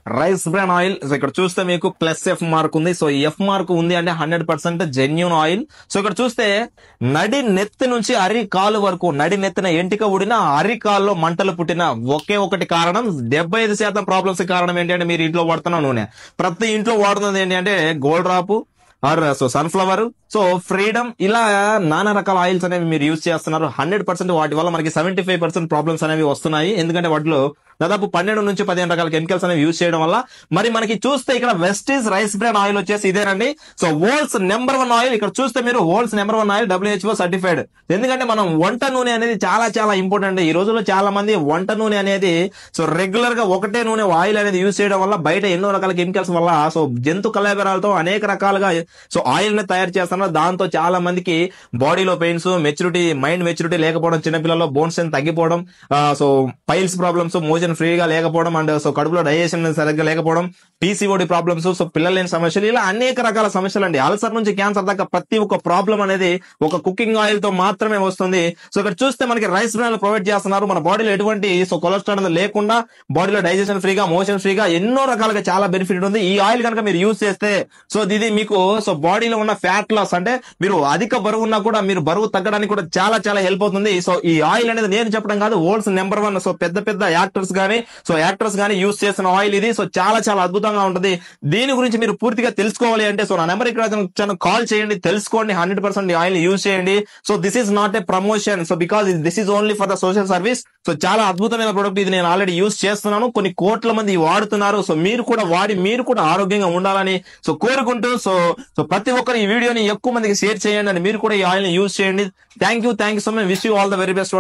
Rice bran oil. So ఇక్కడ చూస్తే మీకు ప్లస్ ఎఫ్ మార్క్ ఉంది. సో ఎఫ్ మార్క్ ఉంది అంటే 100% జెన్యూన్ ఆయిల్. సో ఇక్కడ చూస్తే నడి నెత్తి నుంచి అరి కాలు వరకు, నడి నెత్తిన ఎంటిక ఊడిన, అరి కాల్లో మంటలు పుట్టిన ఒకే ఒకటి కారణం, 75% ప్రాబ్లమ్స్ కారణం ఏంటి అంటే మీరు ఇంట్లో వాడుతున్న నూనె. ప్రతి ఇంట్లో వాడుతున్నది ఏంటి అంటే gold drop so sunflower, so freedom, ఇలా నానా రకాల ఆయిల్స్ అనేవి మీరు యూజ్ చేస్తున్నారు. 100% వాటి వల్ల మనకి 75% ప్రాబ్లమ్స్ అనేవి వస్తున్నాయి. ఎందుకంటే వాటిలో దాదాపు 12 నుంచి 15 రకాల కెమికల్స్ అనేవి యూజ్ చేయడం వల్ల. మరి మనకి చూస్తే ఇక్కడ వెస్టీజ్ రైస్ బ్రాన్ ఆయిల్ వచ్చేసి ఇదేనండి. So world's number 1 oil. ఇక్కడ చూస్తే మీరు world's number 1 oil WHO certified. ఎందుకంటే మనం వంట నూనె అనేది చాలా చాలా ఇంపార్టెంట్. ఈ రోజుల్లో చాలా మంది వంట నూనె అనేది సో రెగ్యులర్ గా ఒకటే నూనె ఆయిల్ అనేది యూజ్ చేయడం వల్ల బయట ఎన్నో రకాల కెమికల్స్ వల్ల సో జంతు కళాబరాలతో అనేక రకాలుగా సో ఆయిల్ ని తయారు చేస్తున్నారు. దాంతో చాలా మందికి బాడీలో పెయిన్స్, మైండ్ మెచ్యూరిటీ లేకపోవడం, చిన్నపిల్లల్లో బోన్స్ తగ్గిపోవడం, సో పైల్స్ ప్రాబ్లమ్స్, మోషన్ ఫ్రీగా లేకపోవడం, అండ్ సో కడుపులో డైజెషన్ సరిగ్గా లేకపోవడం, PCOD ప్రాబ్లమ్స్, సో పిల్లలు లేని సమస్యలు, ఇలా అనేక రకాల సమస్యలు అండి. అల్సర్ నుంచి క్యాన్సర్ దాకా ప్రతి ఒక్క ప్రాబ్లం అనేది ఒక కుకింగ్ ఆయిల్ తో మాత్రమే వస్తుంది. సో ఇక్కడ చూస్తే మనకి రైస్ బ్రాన్ ప్రొవైడ్ చేస్తున్నారు. మన బాడీలో ఎటువంటి సో కొలెస్ట్రాల్ అనేది లేకుండా, బాడీలో డైజెషన్ ఫ్రీగా, మోషన్ ఫ్రీగా, ఎన్నో రకాలుగా చాలా బెనిఫిట్ ఉంది. ఈ ఆయిల్ కనుక మీరు యూజ్ చేస్తే సో ఇది మీకు సో బాడీలో ఉన్న ఫ్యాట్ లాస్, అంటే మీరు అధిక బరువు ఉన్నా కూడా మీరు బరువు తగ్గడానికి కూడా చాలా చాలా హెల్ప్ అవుతుంది. సో ఈ ఆయిల్ అనేది నేను చెప్పడం కాదు, వరల్డ్స్ నెంబర్ 1 సో పెద్ద పెద్ద యాక్టర్స్ గానీ యూజ్ చేసిన ఆయిల్ ఇది. సో చాలా చాలా అద్భుతంగా ఉంటది. దీని గురించి మీరు పూర్తిగా తెలుసుకోవాలి అంటే సో నా నెంబర్ ఇక్కడ కాల్ చేయండి, తెలుసుకోండి. 100% ఈ ఆయిల్ యూజ్ చేయండి. So this is not a promotion, so because this is only for the social service. So చాలా అద్భుతమైన ప్రొడక్ట్ ఇది. నేను ఆల్రెడీ యూజ్ చేస్తున్నాను, కొన్ని కోట్ల మంది వాడుతున్నారు. సో మీరు కూడా వాడి మీరు కూడా ఆరోగ్యంగా ఉండాలని సో కోరుకుంటూ సో ప్రతి ఒక్కరు ఈ వీడియోని ఎక్కువ మందికి షేర్ చేయండి, అని మీరు కూడా ఈ ఆయిల్ ని యూజ్ చేయండి. Thank you so much. Wish you all the very best.